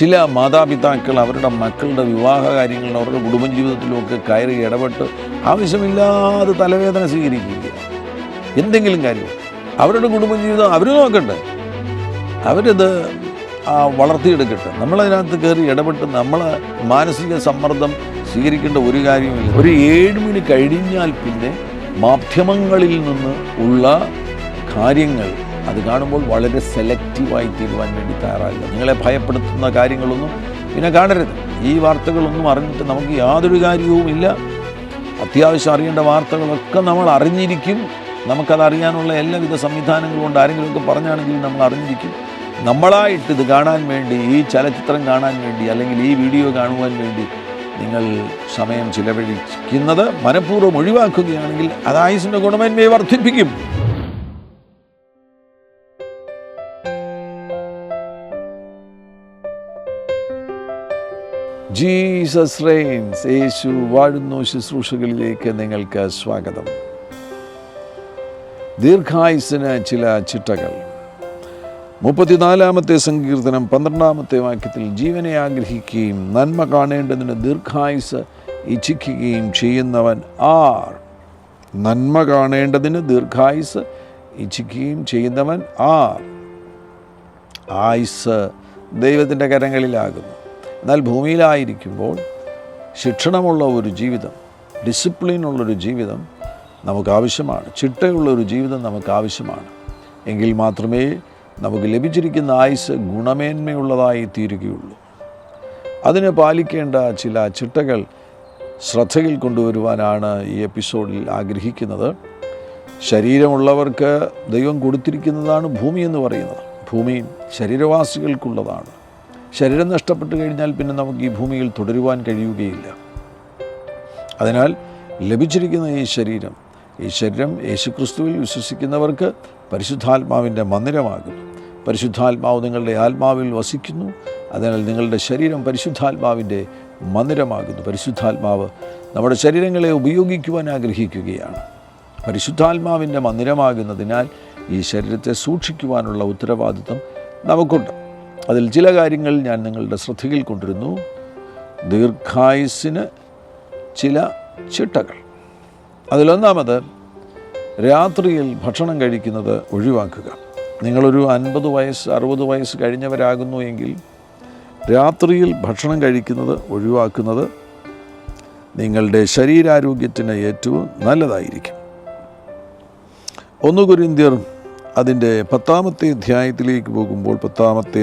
ചില മാതാപിതാക്കൾ അവരുടെ മക്കളുടെ വിവാഹ കാര്യങ്ങളിലും അവരുടെ കുടുംബജീവിതത്തിലുമൊക്കെ കയറി ഇടപെട്ട് ആവശ്യമില്ലാതെ തലവേദന സ്വീകരിക്കുക. എന്തെങ്കിലും കാര്യം അവരുടെ കുടുംബജീവിതം അവർ നോക്കട്ടെ, അവരത് വളർത്തിയെടുക്കട്ടെ. നമ്മളതിനകത്ത് കയറി ഇടപെട്ട് നമ്മൾ മാനസിക സമ്മർദ്ദം സ്വീകരിക്കേണ്ട ഒരു കാര്യമില്ല. ഒരു 7 മണി കഴിഞ്ഞാൽ പിന്നെ മാധ്യമങ്ങളിൽ നിന്ന് ഉള്ള കാര്യങ്ങൾ അത് കാണുമ്പോൾ വളരെ സെലക്റ്റീവായി തീരുവാൻ വേണ്ടി തയ്യാറാകുക. നിങ്ങളെ ഭയപ്പെടുത്തുന്ന കാര്യങ്ങളൊന്നും പിന്നെ കാണരുത്. ഈ വാർത്തകളൊന്നും അറിഞ്ഞിട്ട് നമുക്ക് യാതൊരു കാര്യവുമില്ല. അത്യാവശ്യം അറിയേണ്ട വാർത്തകളൊക്കെ നമ്മൾ അറിഞ്ഞിരിക്കും. നമുക്കതറിയാനുള്ള എല്ലാവിധ സംവിധാനങ്ങളും കൊണ്ട് ആരെങ്കിലുമൊക്കെ പറഞ്ഞാണെങ്കിൽ നമ്മൾ അറിഞ്ഞിരിക്കും. നമ്മളായിട്ട് ഇത് കാണാൻ വേണ്ടി, ഈ ചലച്ചിത്രം കാണാൻ വേണ്ടി അല്ലെങ്കിൽ ഈ വീഡിയോ കാണുവാൻ വേണ്ടി നിങ്ങൾ സമയം ചിലവഴിക്കുന്നത് മനഃപൂർവ്വം ഒഴിവാക്കുകയാണെങ്കിൽ അത് ആയുസ്സിൻ്റെ ഗുണമേന്മയെ വർദ്ധിപ്പിക്കും. ജീസസ് റെയിൻസ്, യേശു വാഴുന്നു ശുശ്രൂഷകളിലേക്ക് നിങ്ങൾക്ക് സ്വാഗതം. ദീർഘായുസ്സിന് ചില ചിട്ടകൾ. 34-ാമത്തെ സങ്കീർത്തനം 12-ാമത്തെ വാക്യത്തിൽ ജീവനെ ആഗ്രഹിക്കുകയും നന്മ കാണേണ്ടതിന് ദീർഘായുസ് ഇച്ഛിക്കുകയും ചെയ്യുന്നവൻ ആർ? നന്മ കാണേണ്ടതിന് ദീർഘായുസ് ഇച്ഛിക്കുകയും ചെയ്യുന്നവൻ ആർ? ആയുസ് ദൈവത്തിൻ്റെ കരങ്ങളിലാകുന്നു. എന്നാൽ ഭൂമിയിലായിരിക്കുമ്പോൾ ശിക്ഷണമുള്ള ഒരു ജീവിതം, ഡിസിപ്ലിനുള്ളൊരു ജീവിതം നമുക്ക് ആവശ്യമാണ്. ചിട്ടയുള്ളൊരു ജീവിതം നമുക്ക് ആവശ്യമാണ്. എങ്കിൽ മാത്രമേ നമുക്ക് ലഭിച്ചിരിക്കുന്ന ആയുസ് ഗുണമേന്മയുള്ളതായി തീരുകയുള്ളൂ. അതിന് പാലിക്കേണ്ട ചില ചിട്ടകൾ ശ്രദ്ധയിൽ കൊണ്ടുവരുവാനാണ് ഈ എപ്പിസോഡിൽ ആഗ്രഹിക്കുന്നത്. ശരീരമുള്ളവർക്ക് ദൈവം കൊടുത്തിരിക്കുന്നതാണ് ഭൂമി എന്ന് പറയുന്നത്. ഭൂമി ശരീരവാസികൾക്കുള്ളതാണ്. ശരീരം നഷ്ടപ്പെട്ടു കഴിഞ്ഞാൽ പിന്നെ നമുക്ക് ഈ ഭൂമിയിൽ തുടരുവാൻ കഴിയുകയില്ല. അതിനാൽ ലഭിച്ചിരിക്കുന്ന ഈ ശരീരം യേശുക്രിസ്തുവിൽ വിശ്വസിക്കുന്നവർക്ക് പരിശുദ്ധാത്മാവിൻ്റെ മന്ദിരമാകുന്നു. പരിശുദ്ധാത്മാവ് നിങ്ങളുടെ ആത്മാവിൽ വസിക്കുന്നു. അതിനാൽ നിങ്ങളുടെ ശരീരം പരിശുദ്ധാത്മാവിൻ്റെ മന്ദിരമാകുന്നു. പരിശുദ്ധാത്മാവ് നമ്മുടെ ശരീരങ്ങളെ ഉപയോഗിക്കുവാൻ ആഗ്രഹിക്കുകയാണ്. പരിശുദ്ധാത്മാവിൻ്റെ മന്ദിരമാകുന്നതിനാൽ ഈ ശരീരത്തെ സൂക്ഷിക്കുവാനുള്ള ഉത്തരവാദിത്വം നമുക്കുണ്ട്. അതിൽ ചില കാര്യങ്ങൾ ഞാൻ നിങ്ങളുടെ ശ്രദ്ധയിൽ കൊണ്ടിരുന്നു. ദീർഘായുസ്സിന് ചില ചിട്ടകൾ. അതിലൊന്നാമത്, രാത്രിയിൽ ഭക്ഷണം കഴിക്കുന്നത് ഒഴിവാക്കുക. നിങ്ങളൊരു 50 വയസ്സ് 60 വയസ്സ് കഴിഞ്ഞവരാകുന്നു എങ്കിൽ രാത്രിയിൽ ഭക്ഷണം കഴിക്കുന്നത് ഒഴിവാക്കുന്നത് നിങ്ങളുടെ ശരീരാരോഗ്യത്തിന് ഏറ്റവും നല്ലതായിരിക്കും. 1 കൊരിന്ത്യർ അതിൻ്റെ 10-ാമത്തെ അധ്യായത്തിലേക്ക് പോകുമ്പോൾ 10-ാമത്തെ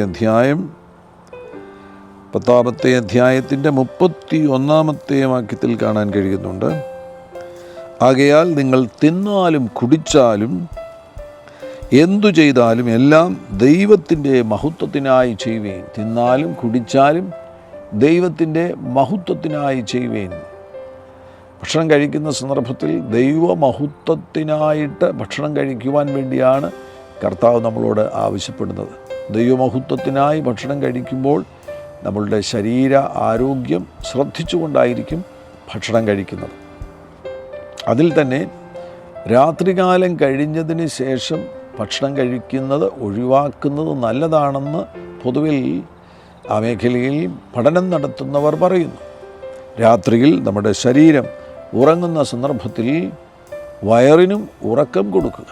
അധ്യായത്തിൻ്റെ 31-ാമത്തെ വാക്യത്തിൽ കാണാൻ കഴിയുന്നുണ്ട്. ആകയാൽ നിങ്ങൾ തിന്നാലും കുടിച്ചാലും എന്തു ചെയ്താലും എല്ലാം ദൈവത്തിൻ്റെ മഹത്വത്തിനായി ചെയ്യുവേൻ. തിന്നാലും കുടിച്ചാലും ദൈവത്തിൻ്റെ മഹത്വത്തിനായി ചെയ്യുവേൻ. ഭക്ഷണം കഴിക്കുന്ന സന്ദർഭത്തിൽ ദൈവമഹത്വത്തിനായിട്ട് ഭക്ഷണം കഴിക്കുവാൻ വേണ്ടിയാണ് കർത്താവ് നമ്മളോട് ആവശ്യപ്പെടുന്നത്. ദൈവമഹത്വത്തിനായി ഭക്ഷണം കഴിക്കുമ്പോൾ നമ്മളുടെ ശരീര ആരോഗ്യം ശ്രദ്ധിച്ചുകൊണ്ടായിരിക്കും ഭക്ഷണം കഴിക്കുന്നത്. അതിൽ തന്നെ രാത്രികാലം കഴിഞ്ഞതിന് ശേഷം ഭക്ഷണം കഴിക്കുന്നത് ഒഴിവാക്കുന്നത് നല്ലതാണെന്ന് പൊതുവിൽ ആ മേഖലയിൽ പഠനം നടത്തുന്നവർ പറയുന്നു. രാത്രിയിൽ നമ്മുടെ ശരീരം ഉറങ്ങുന്ന സന്ദർഭത്തിൽ വയറിനും ഉറക്കം കൊടുക്കുക.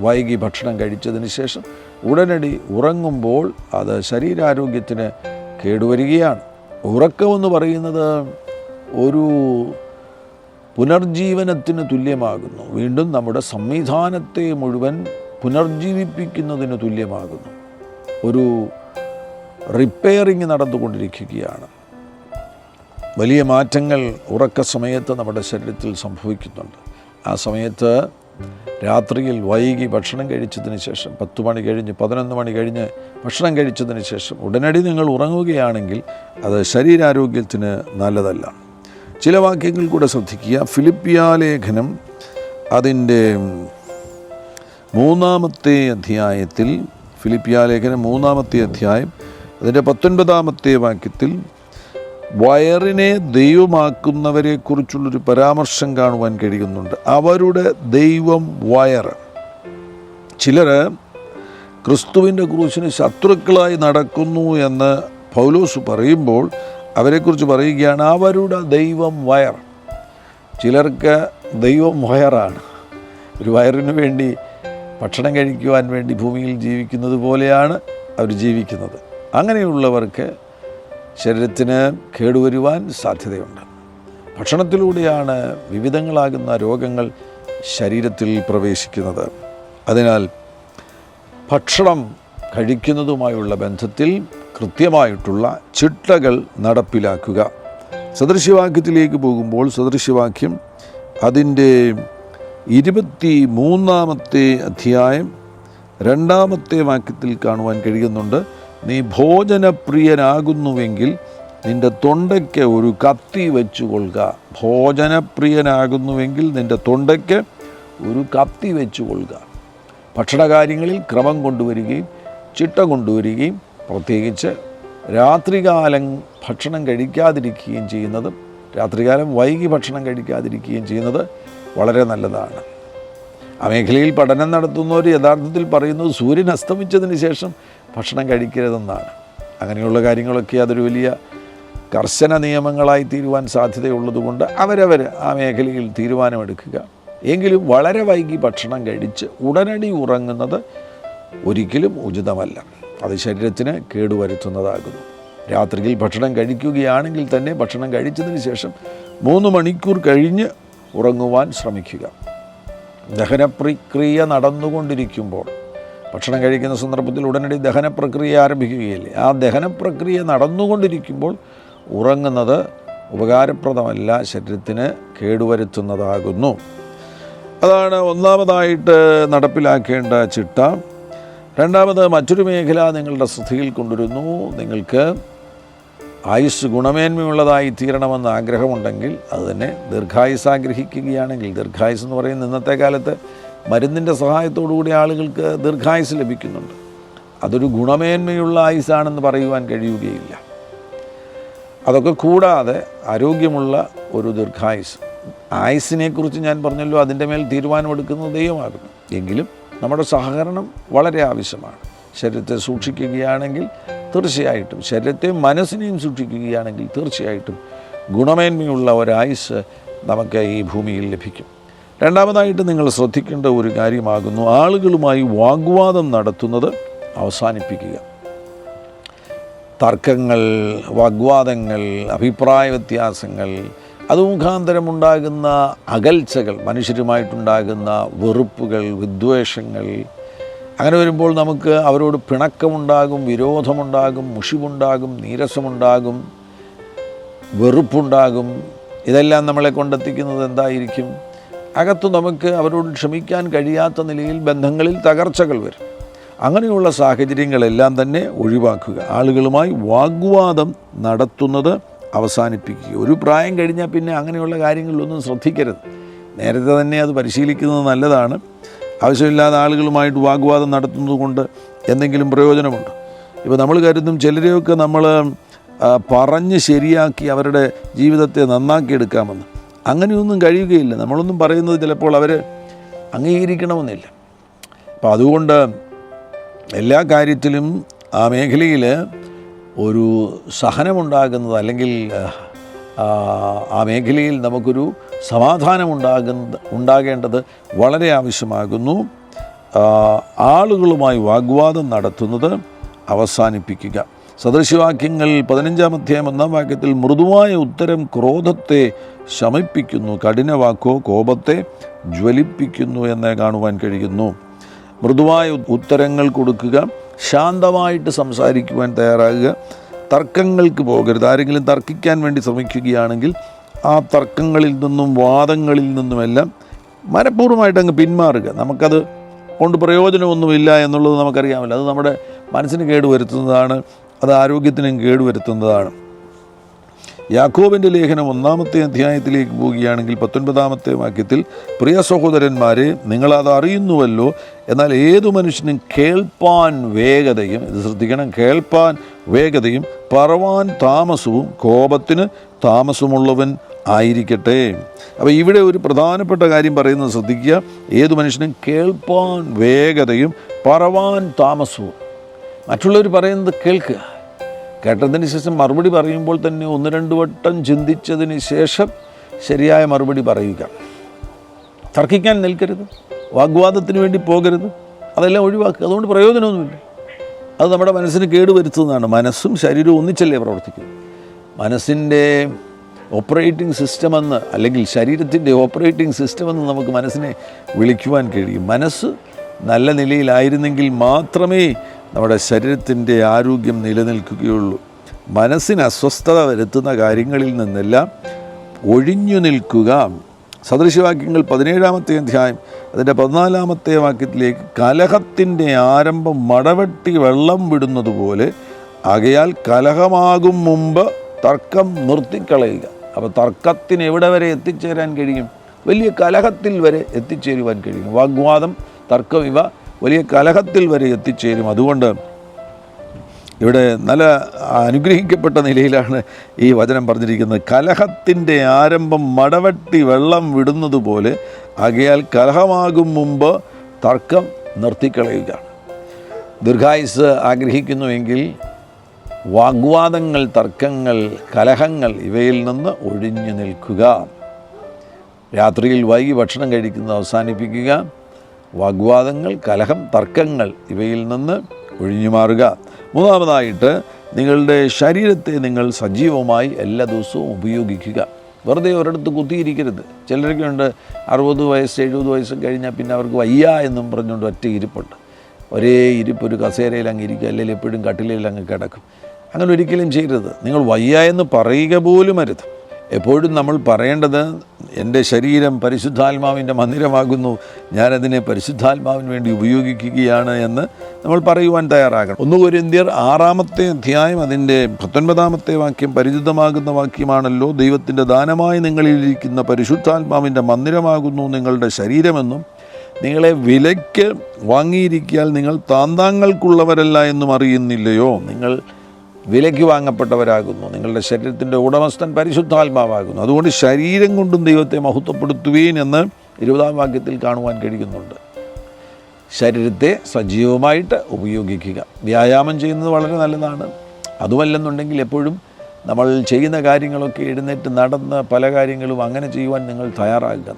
വൈകി ഭക്ഷണം കഴിച്ചതിന് ശേഷം ഉടനടി ഉറങ്ങുമ്പോൾ അത് ശരീരാരോഗ്യത്തിന് കേടുവരികയാണ്. ഉറക്കമെന്ന് പറയുന്നത് ഒരു പുനർജീവനത്തിന് തുല്യമാകുന്നു. വീണ്ടും നമ്മുടെ സംവിധാനത്തെ മുഴുവൻ പുനർജീവിപ്പിക്കുന്നതിന് തുല്യമാകുന്നു. ഒരു റിപ്പയറിങ് നടന്നുകൊണ്ടിരിക്കുകയാണ്. വലിയ മാറ്റങ്ങൾ ഉറക്ക സമയത്ത് നമ്മുടെ ശരീരത്തിൽ സംഭവിക്കുന്നുണ്ട്. ആ സമയത്ത് രാത്രിയിൽ വൈകി ഭക്ഷണം കഴിച്ചതിന് ശേഷം 10 മണി കഴിഞ്ഞ് 11 മണി കഴിഞ്ഞ് ഭക്ഷണം കഴിച്ചതിന് ശേഷം ഉടനടി നിങ്ങൾ ഉറങ്ങുകയാണെങ്കിൽ അത് ശരീരാരോഗ്യത്തിന് നല്ലതല്ല. ചില വാക്യങ്ങൾ കൂടെ ശ്രദ്ധിക്കുക. ഫിലിപ്പിയാലേഖനം അതിൻ്റെ 3-ാമത്തെ അധ്യായത്തിൽ, ഫിലിപ്പിയാലേഖനം 3-ാമത്തെ അധ്യായം അതിൻ്റെ 19-ാമത്തെ വാക്യത്തിൽ വയറിനെ ദൈവമാക്കുന്നവരെക്കുറിച്ചുള്ളൊരു പരാമർശം കാണുവാൻ കഴിയുന്നുണ്ട്. അവരുടെ ദൈവം വയറ്. ചിലർ ക്രിസ്തുവിൻ്റെ ക്രൂശിന് ശത്രുക്കളായി നടക്കുന്നു എന്ന് പൗലോസ് പറയുമ്പോൾ അവരെക്കുറിച്ച് പറയുകയാണ്, അവരുടെ ദൈവം വയർ. ചിലർക്ക് ദൈവം വയറാണ്. ഒരു വയറിന് വേണ്ടി ഭക്ഷണം കഴിക്കുവാൻ വേണ്ടി ഭൂമിയിൽ ജീവിക്കുന്നത് പോലെയാണ് അവർ ജീവിക്കുന്നത്. അങ്ങനെയുള്ളവർക്ക് ശരീരത്തിന് കേടുവരുവാൻ സാധ്യതയുണ്ട്. ഭക്ഷണത്തിലൂടെയാണ് വിവിധങ്ങളാകുന്ന രോഗങ്ങൾ ശരീരത്തിൽ പ്രവേശിക്കുന്നത്. അതിനാൽ ഭക്ഷണം കഴിക്കുന്നതുമായുള്ള ബന്ധത്തിൽ കൃത്യമായിട്ടുള്ള ചിട്ടകൾ നടപ്പിലാക്കുക. സദൃശ്യവാക്യത്തിലേക്ക് പോകുമ്പോൾ സദൃശ്യവാക്യം അതിൻ്റെ 23-ാമത്തെ അധ്യായം 2-ാമത്തെ വാക്യത്തിൽ കാണുവാൻ കഴിയുന്നുണ്ട്. നീ ഭോജനപ്രിയനാകുന്നുവെങ്കിൽ നിൻ്റെ തൊണ്ടയ്ക്ക് ഒരു കത്തി വെച്ചു കൊള്ളുക. ഭോജനപ്രിയനാകുന്നുവെങ്കിൽ നിൻ്റെ തൊണ്ടയ്ക്ക് ഒരു കത്തി വെച്ചു കൊള്ളുക. ഭക്ഷണകാര്യങ്ങളിൽ ക്രമം കൊണ്ടുവരികയും ചിട്ട കൊണ്ടുവരികയും പ്രത്യേകിച്ച് രാത്രികാലം ഭക്ഷണം കഴിക്കാതിരിക്കുകയും ചെയ്യുന്നതും രാത്രികാലം വൈകി ഭക്ഷണം കഴിക്കാതിരിക്കുകയും ചെയ്യുന്നത് വളരെ നല്ലതാണ്. ആ മേഖലയിൽ പഠനം നടത്തുന്നവർ യഥാർത്ഥത്തിൽ പറയുന്നത് സൂര്യൻ അസ്തമിച്ചതിന് ശേഷം ഭക്ഷണം കഴിക്കരുതെന്നാണ്. അങ്ങനെയുള്ള കാര്യങ്ങളൊക്കെ അതൊരു വലിയ കർശന നിയമങ്ങളായി തീരുവാൻ സാധ്യതയുള്ളതുകൊണ്ട് അവരവർ ആ മേഖലയിൽ തീരുമാനമെടുക്കുക. എങ്കിലും വളരെ വൈകി ഭക്ഷണം കഴിച്ച് ഉടനടി ഉറങ്ങുന്നത് ഒരിക്കലും ഉചിതമല്ല. അത് ശരീരത്തിന് കേടുവരുത്തുന്നതാകുന്നു. രാത്രിയിൽ ഭക്ഷണം കഴിക്കുകയാണെങ്കിൽ തന്നെ ഭക്ഷണം കഴിച്ചതിന് ശേഷം 3 മണിക്കൂർ കഴിഞ്ഞ് ഉറങ്ങുവാൻ ശ്രമിക്കുക. ദഹനപ്രക്രിയ നടന്നുകൊണ്ടിരിക്കുമ്പോൾ, ഭക്ഷണം കഴിക്കുന്ന സന്ദർഭത്തിൽ ഉടനടി ദഹനപ്രക്രിയ ആരംഭിക്കുകയില്ലേ, ആ ദഹനപ്രക്രിയ നടന്നുകൊണ്ടിരിക്കുമ്പോൾ ഉറങ്ങുന്നത് ഉപകാരപ്രദമല്ല, ശരീരത്തിന് കേടുവരുത്തുന്നതാകുന്നു. അതാണ് ഒന്നാമതായിട്ട് നടപ്പിലാക്കേണ്ട ചിട്ട. രണ്ടാമത്, മറ്റൊരു മേഖല നിങ്ങളുടെ ശ്രദ്ധയിൽ കൊണ്ടുവരുന്നു. നിങ്ങൾക്ക് ആയുസ് ഗുണമേന്മയുള്ളതായി തീരണമെന്ന് ആഗ്രഹമുണ്ടെങ്കിൽ അത് തന്നെ ദീർഘായുസ് ആഗ്രഹിക്കുകയാണെങ്കിൽ, ദീർഘായുസ് എന്ന് പറയുന്നത് ഇന്നത്തെ കാലത്ത് മരുന്നിൻ്റെ സഹായത്തോടുകൂടി ആളുകൾക്ക് ദീർഘായുസ് ലഭിക്കുന്നുണ്ട്. അതൊരു ഗുണമേന്മയുള്ള ആയുസ്സാണെന്ന് പറയുവാൻ കഴിയുകയില്ല. അതൊക്കെ കൂടാതെ ആരോഗ്യമുള്ള ഒരു ദീർഘായുസ്, ആയുസ്സിനെക്കുറിച്ച് ഞാൻ പറഞ്ഞല്ലോ, അതിൻ്റെ മേൽ തീരുമാനമെടുക്കുന്നത് ദൈവമാകുന്നു. എങ്കിലും നമ്മുടെ സഹകരണം വളരെ ആവശ്യമാണ്. ശരീരത്തെ സൂക്ഷിക്കുകയാണെങ്കിൽ തീർച്ചയായിട്ടും, ശരീരത്തെയും മനസ്സിനെയും സൂക്ഷിക്കുകയാണെങ്കിൽ തീർച്ചയായിട്ടും ഗുണമേന്മയുള്ള ഒരായുസ് നമുക്ക് ഈ ഭൂമിയിൽ ലഭിക്കും. രണ്ടാമതായിട്ട് നിങ്ങൾ ശ്രദ്ധിക്കേണ്ട ഒരു കാര്യമാകുന്നു, ആളുകളുമായി വാഗ്വാദം നടത്തുന്നത് അവസാനിപ്പിക്കുക. തർക്കങ്ങൾ, വാഗ്വാദങ്ങൾ, അഭിപ്രായ വ്യത്യാസങ്ങൾ, അത് മുഖാന്തരമുണ്ടാകുന്ന അകൽച്ചകൾ, മനുഷ്യരുമായിട്ടുണ്ടാകുന്ന വെറുപ്പുകൾ, വിദ്വേഷങ്ങൾ, അങ്ങനെ വരുമ്പോൾ നമുക്ക് അവരോട് പിണക്കമുണ്ടാകും, വിരോധമുണ്ടാകും, മുഷിവുണ്ടാകും, നീരസമുണ്ടാകും, വെറുപ്പുണ്ടാകും. ഇതെല്ലാം നമ്മളെ കൊണ്ടെത്തിക്കുന്നത് എന്തായിരിക്കും? അകത്ത് നമുക്ക് അവരോട് ക്ഷമിക്കാൻ കഴിയാത്ത നിലയിൽ ബന്ധങ്ങളിൽ തകർച്ചകൾ വരും. അങ്ങനെയുള്ള സാഹചര്യങ്ങളെല്ലാം തന്നെ ഒഴിവാക്കുക. ആളുകളുമായി വാഗ്വാദം നടത്തുന്നത് അവസാനിപ്പിക്കുക. ഒരു പ്രായം കഴിഞ്ഞാൽ പിന്നെ അങ്ങനെയുള്ള കാര്യങ്ങളിലൊന്നും ശ്രദ്ധിക്കരുത്. നേരത്തെ തന്നെ അത് പരിശീലിക്കുന്നത് നല്ലതാണ്. ആവശ്യമില്ലാതെ ആളുകളുമായിട്ട് വാഗ്വാദം നടത്തുന്നത് കൊണ്ട് എന്തെങ്കിലും പ്രയോജനമുണ്ട്? ഇപ്പോൾ നമ്മൾ കരുതും ചിലരെയൊക്കെ നമ്മൾ പറഞ്ഞ് ശരിയാക്കി അവരുടെ ജീവിതത്തെ നന്നാക്കിയെടുക്കാമെന്ന്. അങ്ങനെയൊന്നും കഴിയുകയില്ല. നമ്മളൊന്നും പറയുന്നത് ചിലപ്പോൾ അവർ അംഗീകരിക്കണമെന്നില്ല. അപ്പോൾ അതുകൊണ്ട് എല്ലാ കാര്യത്തിലും ആ മേഖലയിൽ ഒരു സഹനമുണ്ടാകുന്നത്, അല്ലെങ്കിൽ ആ മേഖലയിൽ നമുക്കൊരു സമാധാനം ഉണ്ടാകേണ്ടത് വളരെ ആവശ്യമാകുന്നു. ആളുകളുമായി വാഗ്വാദം നടത്തുന്നത് അവസാനിപ്പിക്കുക. സദൃശ്യവാക്യങ്ങൾ 15-ാം അധ്യായം 1-ാം വാക്യത്തിൽ മൃദുവായ ഉത്തരം ക്രോധത്തെ ശമിപ്പിക്കുന്നു, കഠിനവാക്കോ കോപത്തെ ജ്വലിപ്പിക്കുന്നു എന്ന് കാണുവാൻ കഴിയുന്നു. മൃദുവായ ഉത്തരങ്ങൾ കൊടുക്കുക, ശാന്തമായിട്ട് സംസാരിക്കുവാൻ തയ്യാറാകുക, തർക്കങ്ങൾക്ക് പോകരുത്. ആരെങ്കിലും തർക്കിക്കാൻ വേണ്ടി ശ്രമിക്കുകയാണെങ്കിൽ ആ തർക്കങ്ങളിൽ നിന്നും വാദങ്ങളിൽ നിന്നുമെല്ലാം മനഃപൂർവ്വമായിട്ട് അങ്ങ് പിന്മാറുക. നമുക്കത് കൊണ്ട് പ്രയോജനമൊന്നുമില്ല എന്നുള്ളത് നമുക്കറിയാമല്ലോ. അത് നമ്മുടെ മനസ്സിന് കേടുവരുത്തുന്നതാണ്, അത് ആരോഗ്യത്തിനും കേടുവരുത്തുന്നതാണ്. യാക്കോബിൻ്റെ ലേഖനം 1-ാമത്തെ അധ്യായത്തിലേക്ക് പോവുകയാണെങ്കിൽ 19-ാമത്തെ വാക്യത്തിൽ, പ്രിയ സഹോദരന്മാരെ, നിങ്ങളത് അറിയുന്നുവല്ലോ, എന്നാൽ ഏതു മനുഷ്യനും കേൾപ്പാൻ വേഗതയും, ഇത് ശ്രദ്ധിക്കണം, കേൾപ്പാൻ വേഗതയും പറവാൻ താമസവും കോപത്തിന് താമസമുള്ളവൻ ആയിരിക്കട്ടെ. അപ്പോൾ ഇവിടെ ഒരു പ്രധാനപ്പെട്ട കാര്യം പറയുന്നത് ശ്രദ്ധിക്കുക. ഏതു മനുഷ്യനും കേൾപ്പാൻ വേഗതയും പറവാൻ താമസവും. മറ്റുള്ളവർ പറയുന്നത് കേൾക്കുക. കേട്ടതിന് ശേഷം മറുപടി പറയുമ്പോൾ തന്നെ 1-2 വട്ടം ചിന്തിച്ചതിന് ശേഷം ശരിയായ മറുപടി പറയുക. തർക്കിക്കാൻ നിൽക്കരുത്, വാഗ്വാദത്തിന് വേണ്ടി പോകരുത്, അതെല്ലാം ഒഴിവാക്കുക. അതുകൊണ്ട് പ്രയോജനമൊന്നുമില്ല. അത് നമ്മുടെ മനസ്സിന് കേടുവരുത്തുന്നതാണ്. മനസ്സും ശരീരവും ഒന്നിച്ചല്ലേ പ്രവർത്തിക്കുന്നത്. മനസ്സിൻ്റെ ഓപ്പറേറ്റിംഗ് സിസ്റ്റമെന്ന്, അല്ലെങ്കിൽ ശരീരത്തിൻ്റെ ഓപ്പറേറ്റിംഗ് സിസ്റ്റമെന്ന് നമുക്ക് മനസ്സിനെ വിളിക്കുവാൻ കഴിയും. മനസ്സ് നല്ല നിലയിലായിരുന്നെങ്കിൽ മാത്രമേ നമ്മുടെ ശരീരത്തിൻ്റെ ആരോഗ്യം നിലനിൽക്കുകയുള്ളൂ. മനസ്സിന് അസ്വസ്ഥത വരുത്തുന്ന കാര്യങ്ങളിൽ നിന്നെല്ലാം ഒഴിഞ്ഞു നിൽക്കുക. സദൃശവാക്യങ്ങൾ 17-ാമത്തെ അധ്യായം അതിൻ്റെ 14-ാമത്തെ വാക്യത്തിലേക്ക്, കലഹത്തിൻ്റെ ആരംഭം മടവെട്ടി വെള്ളം വിടുന്നത് പോലെ, ആകയാൽ കലഹമാകും മുമ്പ് തർക്കം നിർത്തിക്കളയുക. അപ്പോൾ തർക്കത്തിന് എവിടെ വരെ എത്തിച്ചേരാൻ കഴിയും? വലിയ കലഹത്തിൽ വരെ എത്തിച്ചേരുവാൻ കഴിയും. വാഗ്വാദം, തർക്കം ഇവ വലിയ കലഹത്തിൽ വരെ എത്തിച്ചേരും. അതുകൊണ്ട് ഇവിടെ നല്ല അനുഗ്രഹിക്കപ്പെട്ട നിലയിലാണ് ഈ വചനം പറഞ്ഞിരിക്കുന്നത്. കലഹത്തിൻ്റെ ആരംഭം മടവെട്ടി വെള്ളം വിടുന്നത് പോലെ, ആകയാൽ കലഹമാകും മുമ്പ് തർക്കം നിർത്തിക്കളയുക. ദീർഘായുസ്സ് ആഗ്രഹിക്കുന്നുവെങ്കിൽ വാഗ്വാദങ്ങൾ, തർക്കങ്ങൾ, കലഹങ്ങൾ ഇവയിൽ നിന്ന് ഒഴിഞ്ഞു നിൽക്കുക. രാത്രിയിൽ വൈകി ഭക്ഷണം കഴിക്കുന്നത് അവസാനിപ്പിക്കുക. വാഗ്വാദങ്ങൾ, കലഹം, തർക്കങ്ങൾ ഇവയിൽ നിന്ന് ഒഴിഞ്ഞു മാറുക. മൂന്നാമതായിട്ട്, നിങ്ങളുടെ ശരീരത്തെ നിങ്ങൾ സജീവമായി എല്ലാ ദിവസവും ഉപയോഗിക്കുക. വെറുതെ ഒരിടത്ത് കുത്തിയിരിക്കരുത്. ചിലരൊക്കെ ഉണ്ട് 60 വയസ്സ് 70 വയസ്സ് കഴിഞ്ഞാൽ പിന്നെ അവർക്ക് വയ്യ എന്നും പറഞ്ഞുകൊണ്ട് ഒറ്റ ഇരിപ്പുണ്ട്. ഒരേ ഇരിപ്പ്, ഒരു കസേരയിൽ അങ്ങ് ഇരിക്കുക, അല്ലെങ്കിൽ എപ്പോഴും കട്ടിലയിൽ അങ്ങ് കിടക്കും. അങ്ങനെ ഒരിക്കലും ചെയ്യരുത്. നിങ്ങൾ വയ്യ എന്ന് പറയുക പോലും അരുത്. എപ്പോഴും നമ്മൾ പറയേണ്ടത്, എൻ്റെ ശരീരം പരിശുദ്ധാത്മാവിൻ്റെ മന്ദിരമാകുന്നു, ഞാനതിനെ പരിശുദ്ധാത്മാവിന് വേണ്ടി ഉപയോഗിക്കുകയാണ് എന്ന് നമ്മൾ പറയുവാൻ തയ്യാറാകണം. 1 കൊരിന്ത്യർ 6-ാമത്തെ അധ്യായം അതിൻ്റെ 19-ാമത്തെ വാക്യം പരിചിതമാകുന്ന വാക്യമാണല്ലോ. ദൈവത്തിൻ്റെ ദാനമായി നിങ്ങളിലിരിക്കുന്ന പരിശുദ്ധാത്മാവിൻ്റെ മന്ദിരമാകുന്നു നിങ്ങളുടെ ശരീരമെന്നും, നിങ്ങളെ വിലയ്ക്ക് വാങ്ങിയിരിക്കാൻ നിങ്ങൾ താന്താങ്ങൾക്കുള്ളവരല്ല എന്നും അറിയുന്നില്ലയോ? നിങ്ങൾ വിലയ്ക്ക് വാങ്ങപ്പെട്ടവരാകുന്നു. നിങ്ങളുടെ ശരീരത്തിൻ്റെ ഉടമസ്ഥൻ പരിശുദ്ധാത്മാവാകുന്നു. അതുകൊണ്ട് ശരീരം കൊണ്ടും ദൈവത്തെ മഹത്വപ്പെടുത്തുവീൻ എന്ന് 20-ാം വാക്യത്തിൽ കാണുവാൻ കഴിയുന്നുണ്ട്. ശരീരത്തെ സജീവമായിട്ട് ഉപയോഗിക്കുക. വ്യായാമം ചെയ്യുന്നത് വളരെ നല്ലതാണ്. അതുമല്ലെന്നുണ്ടെങ്കിൽ എപ്പോഴും നമ്മൾ ചെയ്യുന്ന കാര്യങ്ങളൊക്കെ എഴുന്നേറ്റ് നടന്ന് പല കാര്യങ്ങളും അങ്ങനെ ചെയ്യുവാൻ നിങ്ങൾ തയ്യാറാകുക.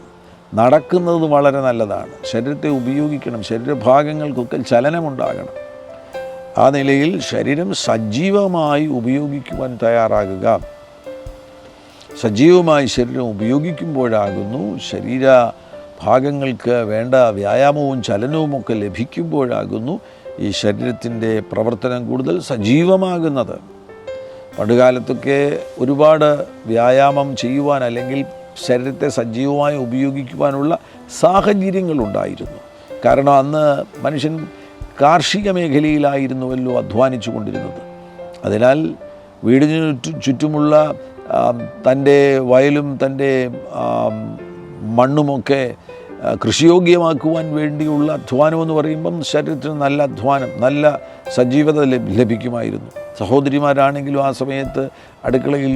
നടക്കുന്നത് വളരെ നല്ലതാണ്. ശരീരത്തെ ഉപയോഗിക്കണം. ശരീരഭാഗങ്ങൾക്കൊക്കെ ചലനമുണ്ടാകണം. ആ നിലയിൽ ശരീരം സജീവമായി ഉപയോഗിക്കുവാൻ തയ്യാറാകുക. സജീവമായി ശരീരം ഉപയോഗിക്കുമ്പോഴാകുന്നു, ശരീരഭാഗങ്ങൾക്ക് വേണ്ട വ്യായാമവും ചലനവുമൊക്കെ ലഭിക്കുമ്പോഴാകുന്നു ഈ ശരീരത്തിൻ്റെ പ്രവർത്തനം കൂടുതൽ സജീവമാകുന്നത്. പണ്ടുകാലത്തൊക്കെ ഒരുപാട് വ്യായാമം ചെയ്യുവാൻ, അല്ലെങ്കിൽ ശരീരത്തെ സജീവമായി ഉപയോഗിക്കുവാനുള്ള സാഹചര്യങ്ങളുണ്ടായിരുന്നു. കാരണം അന്ന് മനുഷ്യൻ കാർഷിക മേഖലയിലായിരുന്നുവല്ലോ അധ്വാനിച്ചു കൊണ്ടിരുന്നത്. അതിനാൽ വീടിന് ചുറ്റുമുള്ള തൻ്റെ വയലും തൻ്റെ മണ്ണുമൊക്കെ കൃഷിയോഗ്യമാക്കുവാൻ വേണ്ടിയുള്ള അധ്വാനം എന്ന് പറയുമ്പം ശരീരത്തിന് നല്ല അധ്വാനം, നല്ല സജീവത ലഭിക്കുമായിരുന്നു. സഹോദരിമാരാണെങ്കിലും ആ സമയത്ത് അടുക്കളയിൽ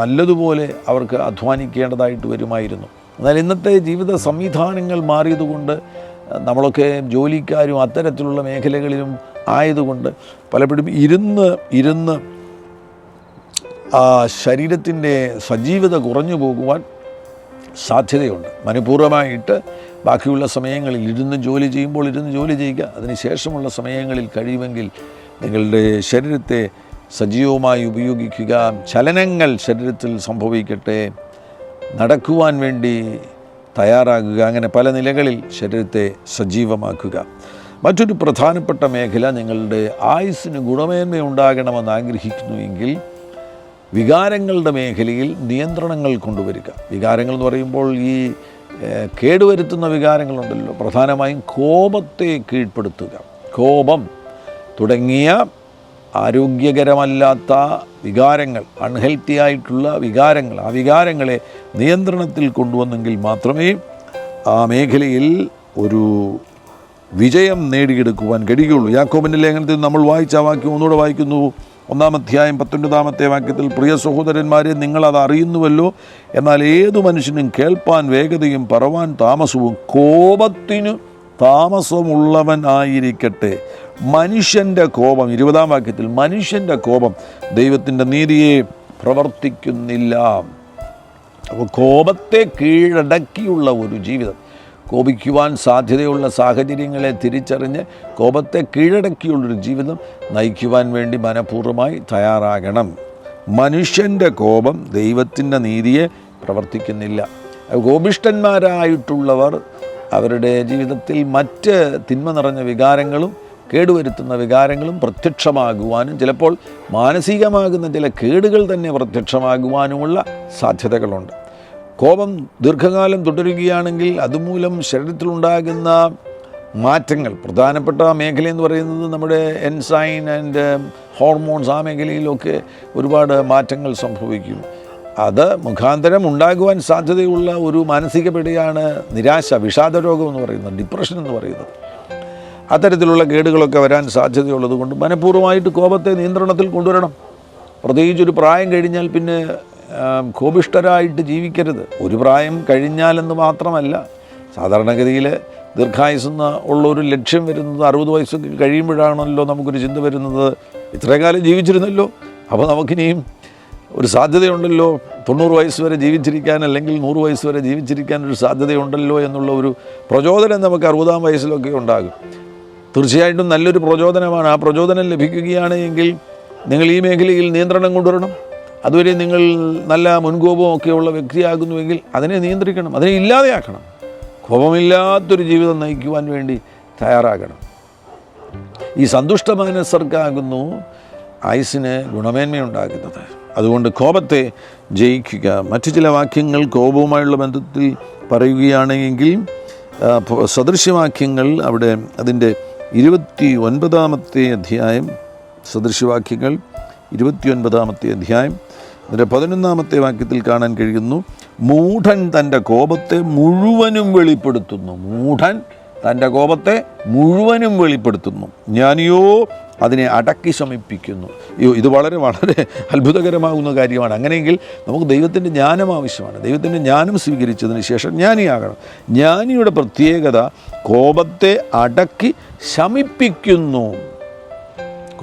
നല്ലതുപോലെ അവർക്ക് അധ്വാനിക്കേണ്ടതായിട്ട് വരുമായിരുന്നു. എന്നാൽ ഇന്നത്തെ ജീവിത സംവിധാനങ്ങൾ മാറിയതുകൊണ്ട്, നമ്മളൊക്കെ ജോലിക്കാരും അത്തരത്തിലുള്ള മേഖലകളിലും ആയതുകൊണ്ട് പലപ്പോഴും ഇരുന്ന് ശരീരത്തിൻ്റെ സജീവത കുറഞ്ഞു പോകുവാൻ സാധ്യതയുണ്ട്. മനഃപൂർവ്വമായിട്ട് ബാക്കിയുള്ള സമയങ്ങളിൽ ഇരുന്ന് ജോലി ചെയ്യുമ്പോൾ ഇരുന്ന് ജോലി ചെയ്യുക. അതിനുശേഷമുള്ള സമയങ്ങളിൽ കഴിയുമെങ്കിൽ നിങ്ങളുടെ ശരീരത്തെ സജീവമായി ഉപയോഗിക്കുക. ചലനങ്ങൾ ശരീരത്തിൽ സംഭവിക്കട്ടെ, നടക്കുവാൻ വേണ്ടി തയ്യാറാകുക. അങ്ങനെ പല നിലകളിൽ ശരീരത്തെ സജീവമാക്കുക. മറ്റൊരു പ്രധാനപ്പെട്ട മേഖല, നിങ്ങളുടെ ആയുസ്സിന് ഗുണമേന്മയുണ്ടാകണമെന്ന് ആഗ്രഹിക്കുന്നുവെങ്കിൽ വികാരങ്ങളുടെ മേഖലയിൽ നിയന്ത്രണങ്ങൾ കൊണ്ടുവരിക. വികാരങ്ങൾ എന്ന് പറയുമ്പോൾ ഈ കേടുവരുത്തുന്ന വികാരങ്ങളുണ്ടല്ലോ, പ്രധാനമായും കോപത്തെ കീഴ്പ്പെടുത്തുക. കോപം തുടങ്ങിയ ആരോഗ്യകരമല്ലാത്ത വികാരങ്ങൾ, അൺഹെൽത്തി ആയിട്ടുള്ള വികാരങ്ങൾ, ആ വികാരങ്ങളെ നിയന്ത്രണത്തിൽ കൊണ്ടുവന്നെങ്കിൽ മാത്രമേ ആ മേഖലയിൽ ഒരു വിജയം നേടിയെടുക്കുവാൻ കഴിയുള്ളൂ. യാക്കോബിൻ്റെ ലേഖനത്തിൽ നമ്മൾ വായിച്ച വാക്യം ഒന്നുകൂടെ വായിക്കുന്നു. 1-ാം അധ്യായം 19-ാമത്തെ വാക്യത്തിൽ, പ്രിയ സഹോദരന്മാരെ, നിങ്ങളത് അറിയുന്നുവല്ലോ. എന്നാൽ ഏതു മനുഷ്യനും കേൾപ്പാൻ വേഗതയും പറവാൻ താമസവും കോപത്തിനു താമസമുള്ളവൻ ആയിരിക്കട്ടെ. മനുഷ്യൻ്റെ കോപം, 20-ാം വാക്യത്തിൽ മനുഷ്യൻ്റെ കോപം ദൈവത്തിൻ്റെ നീതിയെ പ്രവർത്തിക്കുന്നില്ല. അപ്പോൾ കോപത്തെ കീഴടക്കിയുള്ള ഒരു ജീവിതം, കോപിക്കുവാൻ സാധ്യതയുള്ള സാഹചര്യങ്ങളെ തിരിച്ചറിഞ്ഞ് കോപത്തെ കീഴടക്കിയുള്ളൊരു ജീവിതം നയിക്കുവാൻ വേണ്ടി മനഃപൂർവ്വമായി തയ്യാറാകണം. മനുഷ്യൻ്റെ കോപം ദൈവത്തിൻ്റെ നീതിയെ പ്രവർത്തിക്കുന്നില്ല. കോപിഷ്ഠന്മാരായിട്ടുള്ളവർ അവരുടെ ജീവിതത്തിൽ മറ്റ് തിന്മ നിറഞ്ഞ വികാരങ്ങളും കേടുവരുത്തുന്ന വികാരങ്ങളും പ്രത്യക്ഷമാകുവാനും ചിലപ്പോൾ മാനസികമാകുന്ന ചില കേടുകൾ തന്നെ പ്രത്യക്ഷമാകുവാനുമുള്ള സാധ്യതകളുണ്ട്. കോപം ദീർഘകാലം തുടരുകയാണെങ്കിൽ അതുമൂലം ശരീരത്തിലുണ്ടാകുന്ന മാറ്റങ്ങൾ, പ്രധാനപ്പെട്ട മേഖലയെന്ന് പറയുന്നത് നമ്മുടെ എൻസൈൻ ആൻഡ് ഹോർമോൺസ്, ആ മേഖലയിലൊക്കെ ഒരുപാട് മാറ്റങ്ങൾ സംഭവിക്കും. അത് മുഖാന്തരം ഉണ്ടാകുവാൻ സാധ്യതയുള്ള ഒരു മാനസിക പിടിയാണ് നിരാശ, വിഷാദരോഗം എന്ന് പറയുന്നത്, ഡിപ്രഷൻ എന്ന് പറയുന്നത്. അത്തരത്തിലുള്ള കേടുകളൊക്കെ വരാൻ സാധ്യതയുള്ളത് കൊണ്ട് മനഃപൂർവ്വമായിട്ട് കോപത്തെ നിയന്ത്രണത്തിൽ കൊണ്ടുവരണം. പ്രത്യേകിച്ചൊരു പ്രായം കഴിഞ്ഞാൽ പിന്നെ കോപിഷ്ഠരായിട്ട് ജീവിക്കരുത്. ഒരു പ്രായം കഴിഞ്ഞാലെന്ന് മാത്രമല്ല, സാധാരണഗതിയിൽ ദീർഘായുസ്സെന്ന് ഉള്ളൊരു ലക്ഷ്യം വരുന്നത് 60 വയസ്സൊക്കെ കഴിയുമ്പോഴാണല്ലോ നമുക്കൊരു ചിന്ത വരുന്നത്, ഇത്രയും കാലം ജീവിച്ചിരുന്നല്ലോ, അപ്പോൾ നമുക്കിനിയും ഒരു സാധ്യതയുണ്ടല്ലോ 90 വയസ്സ് വരെ ജീവിച്ചിരിക്കാൻ, അല്ലെങ്കിൽ 100 വയസ്സ് വരെ ജീവിച്ചിരിക്കാൻ ഒരു സാധ്യതയുണ്ടല്ലോ എന്നുള്ള ഒരു പ്രചോദനം നമുക്ക് 60-ാം വയസ്സിലൊക്കെ ഉണ്ടാകും. തീർച്ചയായിട്ടും നല്ലൊരു പ്രചോദനമാണ്. ആ പ്രചോദനം ലഭിക്കുകയാണ് എങ്കിൽ നിങ്ങൾ ഈ മേഖലയിൽ നിയന്ത്രണം കൊണ്ടുവരണം. അതുവരെ നിങ്ങൾ നല്ല മുൻകോപമൊക്കെയുള്ള വ്യക്തിയാകുന്നുവെങ്കിൽ അതിനെ നിയന്ത്രിക്കണം, അതിനെ ഇല്ലാതെയാക്കണം. കോപമില്ലാത്തൊരു ജീവിതം നയിക്കുവാൻ വേണ്ടി തയ്യാറാകണം. ഈ സന്തുഷ്ട മനസ്സർക്കാകുന്നു ആയുസ്സിന് ഗുണമേന്മയുണ്ടാകുന്നത്. അതുകൊണ്ട് കോപത്തെ ജയിക്കുക. മറ്റു ചില വാക്യങ്ങൾ കോപവുമായുള്ള ബന്ധത്തിൽ പറയുകയാണെങ്കിൽ സദൃശ്യവാക്യങ്ങൾ, അവിടെ അതിൻ്റെ 29-ാമത്തെ അധ്യായം, സദൃശ്യവാക്യങ്ങൾ 29-ാമത്തെ അധ്യായം അതിൻ്റെ 11-ാമത്തെ വാക്യത്തിൽ കാണാൻ കഴിയുന്നു, മൂഢൻ തൻ്റെ കോപത്തെ മുഴുവനും വെളിപ്പെടുത്തുന്നു. മൂഢൻ തൻ്റെ കോപത്തെ മുഴുവനും വെളിപ്പെടുത്തുന്നു, ജ്ഞാനിയോ അതിനെ അടക്കി ശമിപ്പിക്കുന്നു. ഇത് വളരെ വളരെ അത്ഭുതകരമാകുന്ന കാര്യമാണ്. അങ്ങനെയെങ്കിൽ നമുക്ക് ദൈവത്തിൻ്റെ ജ്ഞാനം ആവശ്യമാണ്. ദൈവത്തിൻ്റെ ജ്ഞാനം സ്വീകരിച്ചതിന് ശേഷം ജ്ഞാനിയാകണം. ജ്ഞാനിയുടെ പ്രത്യേകത കോപത്തെ അടക്കി ശമിപ്പിക്കുന്നു.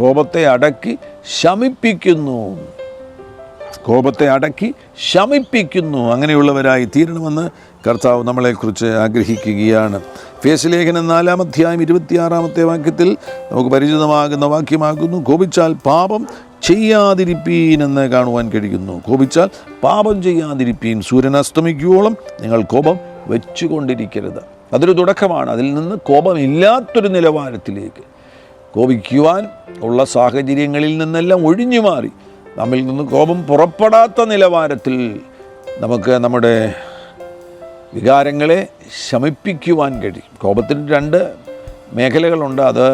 കോപത്തെ അടക്കി ശമിപ്പിക്കുന്നു. കോപത്തെ അടക്കി ശമിപ്പിക്കുന്നു. അങ്ങനെയുള്ളവരായി തീരണമെന്ന് കർത്താവ് നമ്മളെക്കുറിച്ച് ആഗ്രഹിക്കുകയാണ്. എഫേസ്യലേഖനം 4-ാം അധ്യായം 26-ാമത്തെ വാക്യത്തിൽ നമുക്ക് പരിചിതമാകുന്ന വാക്യമാകുന്നു, കോപിച്ചാൽ പാപം ചെയ്യാതിരിപ്പീൻ എന്ന് കാണുവാൻ കഴിയുന്നു. കോപിച്ചാൽ പാപം ചെയ്യാതിരിപ്പീൻ, സൂര്യൻ അസ്തമിക്കുവോളം നിങ്ങൾ കോപം വെച്ചുകൊണ്ടിരിക്കരുത്. അതൊരു തുടക്കമാണ്. അതിൽ നിന്ന് കോപമില്ലാത്തൊരു നിലവാരത്തിലേക്ക്, കോപിക്കുവാൻ ഉള്ള സാഹചര്യങ്ങളിൽ നിന്നെല്ലാം ഒഴിഞ്ഞു മാറി നമ്മിൽ നിന്ന് കോപം പുറപ്പെടാത്ത നിലവാരത്തിൽ നമുക്ക് നമ്മുടെ വികാരങ്ങളെ ശമിപ്പിക്കുവാൻ കഴിയും. കോപത്തിന് 2 മേഖലകളുണ്ട്. അത്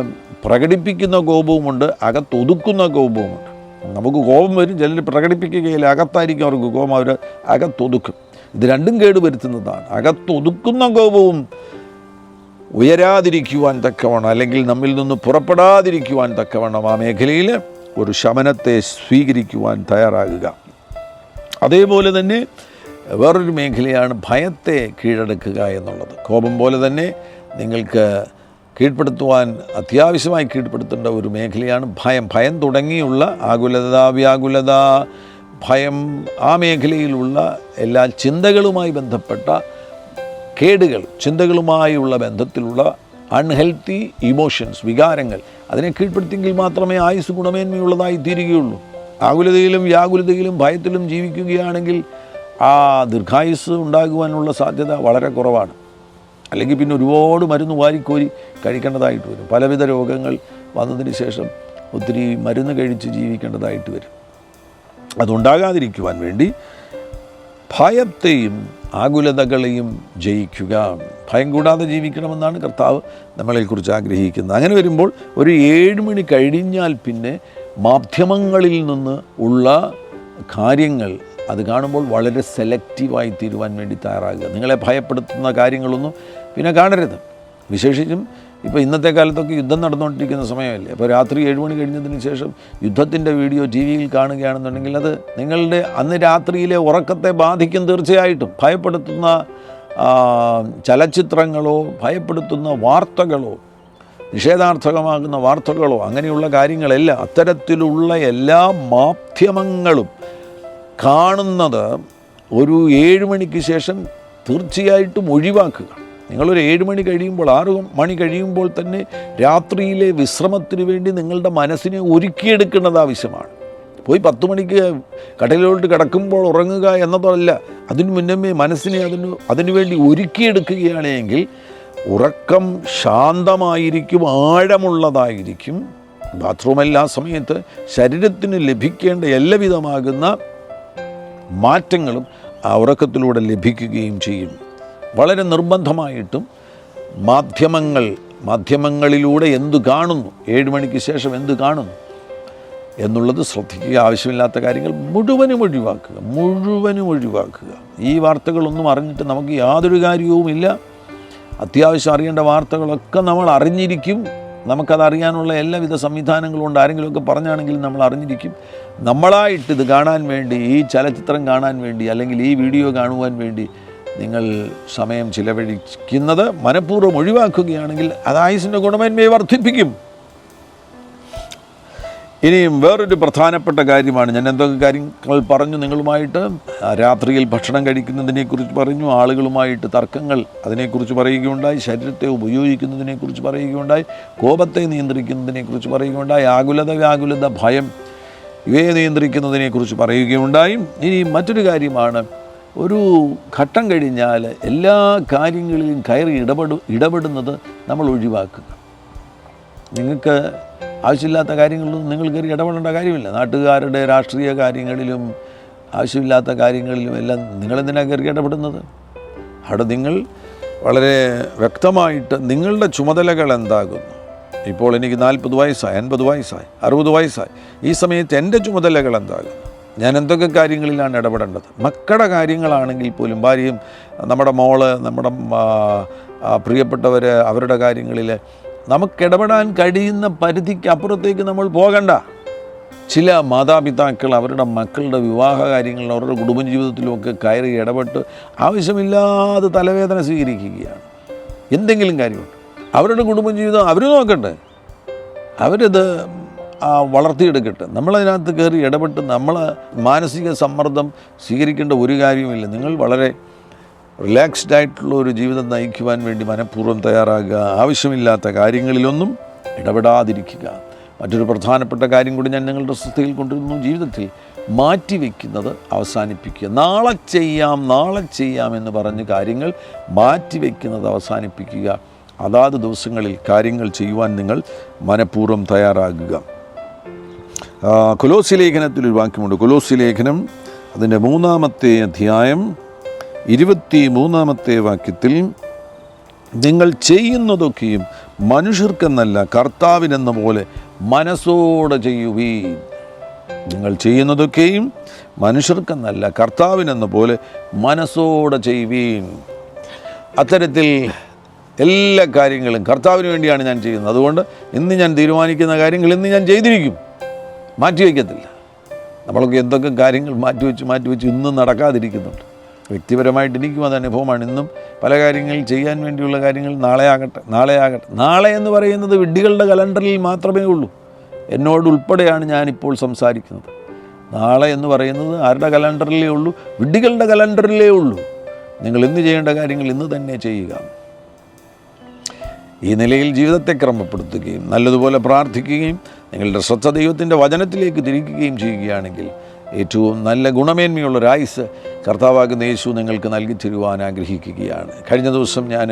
പ്രകടിപ്പിക്കുന്ന കോപവുമുണ്ട്, അകത്തൊതുക്കുന്ന കോപവുമുണ്ട്. നമുക്ക് കോപം വരും, ചിലർ പ്രകടിപ്പിക്കുകയില്ല, അകത്തായിരിക്കും അവർക്ക് കോപം, അവർ അകത്തൊതുക്കും. ഇത് രണ്ടും കേടുവരുത്തുന്നതാണ്. അകത്തൊതുക്കുന്ന കോപവും ഉയരാതിരിക്കുവാൻ തക്കവണ്ണം, അല്ലെങ്കിൽ നമ്മിൽ നിന്ന് പുറപ്പെടാതിരിക്കുവാൻ തക്കവണ്ണം ആ മേഖലയിൽ ഒരു ശമനത്തെ സ്വീകരിക്കുവാൻ തയ്യാറാകുക. അതേപോലെ തന്നെ വേറൊരു മേഖലയാണ് ഭയത്തെ കീഴടക്കുക എന്നുള്ളത്. കോപം പോലെ തന്നെ നിങ്ങൾക്ക് കീഴ്പ്പെടുത്തുവാൻ, അത്യാവശ്യമായി കീഴ്പ്പെടുത്തേണ്ട ഒരു മേഖലയാണ് ഭയം. ഭയം തുടങ്ങിയുള്ള ആകുലത, വ്യാകുലത, ഭയം, ആ മേഖലയിലുള്ള എല്ലാ ചിന്തകളുമായി ബന്ധപ്പെട്ട കേടുകൾ, ചിന്തകളുമായുള്ള ബന്ധത്തിലുള്ള അൺഹെൽത്തി ഇമോഷൻസ്, വികാരങ്ങൾ, അതിനെ കീഴ്പ്പെടുത്തിയെങ്കിൽ മാത്രമേ ആയുസ് ഗുണമേന്മയുള്ളതായി തീരുകയുള്ളൂ. ആകുലതയിലും വ്യാകുലതയിലും ഭയത്തിലും ജീവിക്കുകയാണെങ്കിൽ ആ ദീർഘായുസ് ഉണ്ടാകുവാനുള്ള സാധ്യത വളരെ കുറവാണ്. അല്ലെങ്കിൽ പിന്നെ ഒരുപാട് മരുന്ന് വാരിക്കോരി കഴിക്കേണ്ടതായിട്ട് വരും. പലവിധ രോഗങ്ങൾ വന്നതിന് ശേഷം ഒത്തിരി മരുന്ന് കഴിച്ച് ജീവിക്കേണ്ടതായിട്ട് വരും. അതുണ്ടാകാതിരിക്കുവാൻ വേണ്ടി ഭയത്തെയും ആകുലതകളെയും ജയിക്കുക. ഭയം കൂടാതെ ജീവിക്കണമെന്നാണ് കർത്താവ് നമ്മളെക്കുറിച്ച് ആഗ്രഹിക്കുന്നത്. അങ്ങനെ വരുമ്പോൾ ഒരു 7 മണി കഴിഞ്ഞാൽ പിന്നെ മാധ്യമങ്ങളിൽ നിന്ന് ഉള്ള കാര്യങ്ങൾ അത് കാണുമ്പോൾ വളരെ സെലക്റ്റീവായി തീരുവാൻ വേണ്ടി തയ്യാറാകുക. നിങ്ങളെ ഭയപ്പെടുത്തുന്ന കാര്യങ്ങളൊന്നും പിന്നെ കാണരുത്. വിശേഷിച്ചും ഇപ്പോൾ ഇന്നത്തെ കാലത്തൊക്കെ യുദ്ധം നടന്നുകൊണ്ടിരിക്കുന്ന സമയമല്ലേ. അപ്പോൾ രാത്രി 7 മണി കഴിഞ്ഞതിന് ശേഷം യുദ്ധത്തിൻ്റെ വീഡിയോ ടി വിയിൽ കാണുകയാണെന്നുണ്ടെങ്കിൽ അത് നിങ്ങളുടെ അന്ന് രാത്രിയിലെ ഉറക്കത്തെ ബാധിക്കും. തീർച്ചയായിട്ടും ഭയപ്പെടുത്തുന്ന ചലച്ചിത്രങ്ങളോ ഭയപ്പെടുത്തുന്ന വാർത്തകളോ നിഷേധാർത്ഥകമാകുന്ന വാർത്തകളോ അങ്ങനെയുള്ള കാര്യങ്ങളെല്ലാം അത്തരത്തിലുള്ള എല്ലാ മാധ്യമങ്ങളും കാണുന്നത് ഒരു 7 മണിക്ക് ശേഷം തീർച്ചയായിട്ടും ഒഴിവാക്കുക. നിങ്ങളൊരു 7 മണി കഴിയുമ്പോൾ 6 മണി കഴിയുമ്പോൾ തന്നെ രാത്രിയിലെ വിശ്രമത്തിന് വേണ്ടി നിങ്ങളുടെ മനസ്സിനെ ഒരുക്കിയെടുക്കേണ്ടത് ആവശ്യമാണ്. പോയി 10 മണിക്ക് കടലിലോട്ട് കിടക്കുമ്പോൾ ഉറങ്ങുക എന്നതല്ല, അതിനു മുന്നമേ മനസ്സിനെ അതിനുവേണ്ടി ഒരുക്കിയെടുക്കുകയാണെങ്കിൽ ഉറക്കം ശാന്തമായിരിക്കും, ആഴമുള്ളതായിരിക്കും. ബാത്റൂമെല്ലാ സമയത്ത് ശരീരത്തിന് ലഭിക്കേണ്ട എല്ലാവിധമാകുന്ന മാറ്റങ്ങളും ആ ഉറക്കത്തിലൂടെ ലഭിക്കുകയും ചെയ്യും. വളരെ നിർബന്ധമായിട്ടും മാധ്യമങ്ങളിലൂടെ എന്തു കാണുന്നു, 7 മണിക്ക് ശേഷം എന്ത് കാണുന്നു എന്നുള്ളത് ശ്രദ്ധിക്കുക. ആവശ്യമില്ലാത്ത കാര്യങ്ങൾ മുഴുവനും ഒഴിവാക്കുക. ഈ വാർത്തകളൊന്നും അറിഞ്ഞിട്ട് നമുക്ക് യാതൊരു കാര്യവുമില്ല. അത്യാവശ്യം അറിയേണ്ട വാർത്തകളൊക്കെ നമ്മൾ അറിഞ്ഞിരിക്കും. നമുക്കതറിയാനുള്ള എല്ലാവിധ സംവിധാനങ്ങളും ഉണ്ട്. ആരെങ്കിലുമൊക്കെ പറഞ്ഞാണെങ്കിൽ നമ്മൾ അറിഞ്ഞിരിക്കും. നമ്മളായിട്ട് ഇത് കാണാൻ വേണ്ടി, ഈ ചലച്ചിത്രം കാണാൻ വേണ്ടി അല്ലെങ്കിൽ ഈ വീഡിയോ കാണുവാൻ വേണ്ടി നിങ്ങൾ സമയം ചിലവഴിക്കുന്നത് മനഃപൂർവ്വം ഒഴിവാക്കുകയാണെങ്കിൽ അത് ആയുസ്സിൻ്റെ ഗുണമേന്മയെ വർദ്ധിപ്പിക്കും. ഇനിയും വേറൊരു പ്രധാനപ്പെട്ട കാര്യമാണ്, ഞാൻ എന്തൊക്കെ കാര്യങ്ങൾ പറഞ്ഞു നിങ്ങളുമായിട്ട്. രാത്രിയിൽ ഭക്ഷണം കഴിക്കുന്നതിനെക്കുറിച്ച് പറഞ്ഞു, ആളുകളുമായിട്ട് തർക്കങ്ങൾ അതിനെക്കുറിച്ച് പറയുകയുണ്ടായി, ശരീരത്തെ ഉപയോഗിക്കുന്നതിനെക്കുറിച്ച് പറയുകയുണ്ടായി, കോപത്തെ നിയന്ത്രിക്കുന്നതിനെക്കുറിച്ച് പറയുകയുണ്ടായി, വ്യാകുലത, ഭയം ഇവയെ നിയന്ത്രിക്കുന്നതിനെക്കുറിച്ച് പറയുകയുണ്ടായി. ഇനി മറ്റൊരു കാര്യമാണ്, ഒരു ഘട്ടം കഴിഞ്ഞാൽ എല്ലാ കാര്യങ്ങളിലും കയറി ഇടപെടുന്നത് നമ്മൾ ഒഴിവാക്കുക. നിങ്ങൾക്ക് ആവശ്യമില്ലാത്ത കാര്യങ്ങളിലൊന്നും നിങ്ങൾ കയറി ഇടപെടേണ്ട കാര്യമില്ല. നാട്ടുകാരുടെ രാഷ്ട്രീയ കാര്യങ്ങളിലും ആവശ്യമില്ലാത്ത കാര്യങ്ങളിലും എല്ലാം നിങ്ങളെന്തിനാണ് കയറി ഇടപെടുന്നത്? അവിടെ നിങ്ങൾ വളരെ വ്യക്തമായിട്ട് നിങ്ങളുടെ ചുമതലകൾ എന്താകുന്നു. ഇപ്പോൾ എനിക്ക് 40 വയസ്സായി, 50 വയസ്സായി, 60 വയസ്സായി. ഈ സമയത്ത് എൻ്റെ ചുമതലകൾ എന്താകുന്നു? ഞാൻ എന്തൊക്കെ കാര്യങ്ങളിലാണ് ഇടപെടേണ്ടത്? മക്കളുടെ കാര്യങ്ങളാണെങ്കിൽ പോലും, ഭാര്യയും നമ്മുടെ മോള്, നമ്മുടെ പ്രിയപ്പെട്ടവർ, അവരുടെ കാര്യങ്ങളിൽ നമുക്കിടപെടാൻ കഴിയുന്ന പരിധിക്ക് അപ്പുറത്തേക്ക് നമ്മൾ പോകണ്ട. ചില മാതാപിതാക്കൾ അവരുടെ മക്കളുടെ വിവാഹ കാര്യങ്ങളിൽ, അവരുടെ കുടുംബജീവിതത്തിലുമൊക്കെ കയറി ഇടപെട്ട് ആവശ്യമില്ലാതെ തലവേദന സ്വീകരിക്കുകയാണ്. എന്തെങ്കിലും കാര്യമുണ്ട്, അവരുടെ കുടുംബജീവിതം അവർ നോക്കട്ടെ, അവരത് വളർത്തിയെടുക്കട്ടെ. നമ്മളതിനകത്ത് കയറി ഇടപെട്ട് നമ്മൾ മാനസിക സമ്മർദ്ദം സ്വീകരിക്കേണ്ട ഒരു കാര്യവുമില്ല. നിങ്ങൾ വളരെ റിലാക്സ്ഡ് ആയിട്ടുള്ള ഒരു ജീവിതം നയിക്കുവാൻ വേണ്ടി മനഃപൂർവ്വം തയ്യാറാകുക. ആവശ്യമില്ലാത്ത കാര്യങ്ങളിലൊന്നും ഇടപെടാതിരിക്കുക. മറ്റൊരു പ്രധാനപ്പെട്ട കാര്യം കൂടി ഞാൻ നിങ്ങളുടെ ശ്രദ്ധയിൽ കൊണ്ടുവരുന്നു. ജീവിതത്തിൽ മാറ്റിവെക്കുന്നത് അവസാനിപ്പിക്കുക. നാളെ ചെയ്യാം എന്ന് പറഞ്ഞ് കാര്യങ്ങൾ മാറ്റിവെക്കുന്നത് അവസാനിപ്പിക്കുക. അതാത് ദിവസങ്ങളിൽ കാര്യങ്ങൾ ചെയ്യുവാൻ നിങ്ങൾ മനഃപൂർവ്വം തയ്യാറാകുക. കൊലോസ്യ ലേഖനത്തിലൊരു വാക്യമുണ്ട്. കൊലോസ്യ ലേഖനം അതിൻ്റെ 3-ാമത്തെ അധ്യായം 23-ാമത്തെ വാക്യത്തിൽ, നിങ്ങൾ ചെയ്യുന്നതൊക്കെയും മനുഷ്യർക്കെന്നല്ല കർത്താവിനെന്ന പോലെ മനസ്സോടെ ചെയ്യുവീൻ. നിങ്ങൾ ചെയ്യുന്നതൊക്കെയും മനുഷ്യർക്കെന്നല്ല കർത്താവിനെന്ന പോലെ മനസ്സോടെ ചെയ്യുവീൻ. അത്തരത്തിൽ എല്ലാ കാര്യങ്ങളും കർത്താവിന് വേണ്ടിയാണ് ഞാൻ ചെയ്യുന്നത്. അതുകൊണ്ട് ഇന്ന് ഞാൻ തീരുമാനിക്കുന്ന കാര്യങ്ങൾ ഇന്ന് ഞാൻ ചെയ്തിരിക്കും, മാറ്റിവെക്കത്തില്ല. നമ്മളൊക്കെ എന്തൊക്കെ കാര്യങ്ങൾ മാറ്റിവെച്ച് ഇന്നും നടക്കാതിരിക്കുന്നുണ്ട്. വ്യക്തിപരമായിട്ട് എനിക്കും അത് അനുഭവമാണ്. ഇന്നും പല കാര്യങ്ങൾ ചെയ്യാൻ വേണ്ടിയുള്ള കാര്യങ്ങൾ നാളെ ആകട്ടെ. നാളെ എന്ന് പറയുന്നത് വിഡ്ഢികളുടെ കലണ്ടറിൽ മാത്രമേ ഉള്ളൂ. എന്നോടുൾപ്പെടെയാണ് ഞാനിപ്പോൾ സംസാരിക്കുന്നത്. നാളെ എന്ന് പറയുന്നത് ആരുടെ കലണ്ടറിലേ ഉള്ളൂ? വിഡ്ഢികളുടെ കലണ്ടറിലേ ഉള്ളൂ. നിങ്ങൾ ഇന്ന് ചെയ്യേണ്ട കാര്യങ്ങൾ ഇന്ന് തന്നെ ചെയ്യുക. ഈ നിലയിൽ ജീവിതത്തെ ക്രമപ്പെടുത്തുകയും നല്ലതുപോലെ പ്രാർത്ഥിക്കുകയും നിങ്ങളുടെ ശ്രദ്ധ ദൈവത്തിൻ്റെ വചനത്തിലേക്ക് തിരിക്കുകയും ചെയ്യുകയാണെങ്കിൽ ഏറ്റവും നല്ല ഗുണമേന്മയുള്ളൊരായുസ് കർത്താവാകുന്ന യേശു നിങ്ങൾക്ക് നൽകി തരുവാൻ ആഗ്രഹിക്കുകയാണ്. കഴിഞ്ഞ ദിവസം ഞാൻ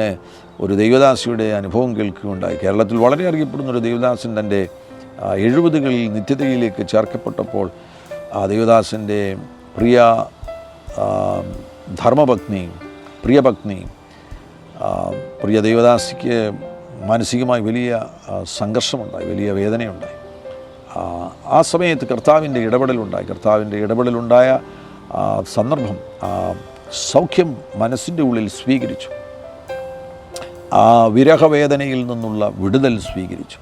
ഒരു ദൈവദാസിയുടെ അനുഭവം കേൾക്കുകയുണ്ടായി. കേരളത്തിൽ വളരെ അറിയപ്പെടുന്നൊരു ദൈവദാസൻ തൻ്റെ 70കളിൽ നിത്യതയിലേക്ക് ചേർക്കപ്പെട്ടപ്പോൾ ആ ദൈവദാസൻ്റെ പ്രിയപത്നി പ്രിയ ദൈവദാസിക്ക് മാനസികമായി വലിയ സംഘർഷമുണ്ടായി, വലിയ വേദനയുണ്ടായി. ആ സമയത്ത് കർത്താവിൻ്റെ ഇടപെടലുണ്ടായ സന്ദർഭം സൗഖ്യം മനസ്സിൻ്റെ ഉള്ളിൽ സ്വീകരിച്ചു. ആ വിരഹവേദനയിൽ നിന്നുള്ള വിടുതൽ സ്വീകരിച്ചു.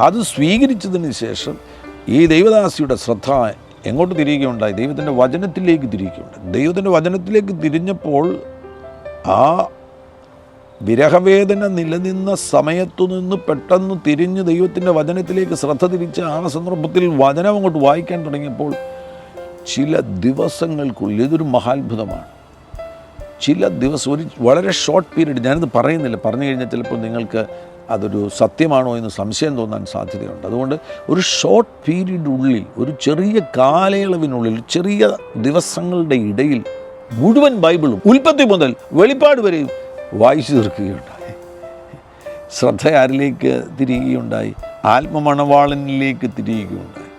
അത് സ്വീകരിച്ചതിന് ശേഷം ഈ ദൈവദാസിയുടെ ശ്രദ്ധ എങ്ങോട്ട് തിരിയുകയുണ്ടായി? ദൈവത്തിൻ്റെ വചനത്തിലേക്ക് തിരിയുകയുണ്ടായി. ദൈവത്തിൻ്റെ വചനത്തിലേക്ക് തിരിഞ്ഞപ്പോൾ ആ വിരഹവേദന നിലനിന്ന സമയത്തു നിന്ന് പെട്ടെന്ന് തിരിഞ്ഞ് ദൈവത്തിൻ്റെ വചനത്തിലേക്ക് ശ്രദ്ധ തിരിച്ച് ആ സന്ദർഭത്തിൽ വചനം അങ്ങോട്ട് വായിക്കാൻ തുടങ്ങിയപ്പോൾ ചില ദിവസങ്ങൾക്കുള്ളിൽ, ഇതൊരു മഹാത്ഭുതമാണ്, ചില ദിവസം, ഒരു വളരെ ഷോർട്ട് പീരീഡ്, ഞാനിത് പറയുന്നില്ല, പറഞ്ഞു കഴിഞ്ഞാൽ ചിലപ്പോൾ നിങ്ങൾക്ക് അതൊരു സത്യമാണോ എന്ന് സംശയം തോന്നാൻ സാധ്യതയുണ്ട്. അതുകൊണ്ട് ഒരു ഷോർട്ട് പീരീഡിനുള്ളിൽ, ഒരു ചെറിയ കാലയളവിനുള്ളിൽ, ചെറിയ ദിവസങ്ങളുടെ ഇടയിൽ മുഴുവൻ ബൈബിളും ഉൽപ്പത്തി മുതൽ വെളിപ്പാട് വരെയും വായിച്ചു തീർക്കുകയുണ്ടായി. ശ്രദ്ധ ആരിലേക്ക് തിരിയുകയുണ്ടായി? ആത്മമണവാളനിലേക്ക് തിരിയുകയുണ്ടായി.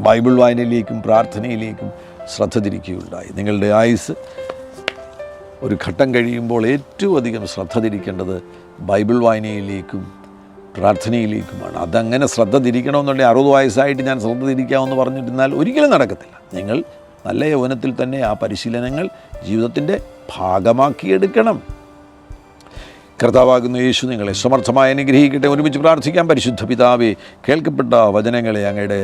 ബൈബിൾ വായനയിലേക്കും പ്രാർത്ഥനയിലേക്കും ശ്രദ്ധ തിരിക്കുകയുണ്ടായി. നിങ്ങളുടെ ആയുസ് ഒരു ഘട്ടം കഴിയുമ്പോൾ ഏറ്റവും അധികം ശ്രദ്ധ തിരിക്കേണ്ടത് ബൈബിൾ വായനയിലേക്കും പ്രാർത്ഥനയിലേക്കുമാണ്. അതങ്ങനെ ശ്രദ്ധ തിരിക്കണമെന്നുണ്ടെങ്കിൽ 60 വയസ്സായിട്ട് ഞാൻ ശ്രദ്ധ തിരിക്കാമെന്ന് പറഞ്ഞിരുന്നാൽ ഒരിക്കലും നടക്കത്തില്ല. നിങ്ങൾ നല്ല യൗവനത്തിൽ തന്നെ ആ പരിശീലനങ്ങൾ ജീവിതത്തിൻ്റെ ഭാഗമാക്കിയെടുക്കണം. കർത്താവാകുന്ന യേശു നിങ്ങളെ സമർത്ഥമായി അനുഗ്രഹിക്കട്ടെ. ഒരുമിച്ച് പ്രാർത്ഥിക്കാം. പരിശുദ്ധ പിതാവേ, കേൾക്കപ്പെട്ട വചനങ്ങളെ അങ്ങയുടെ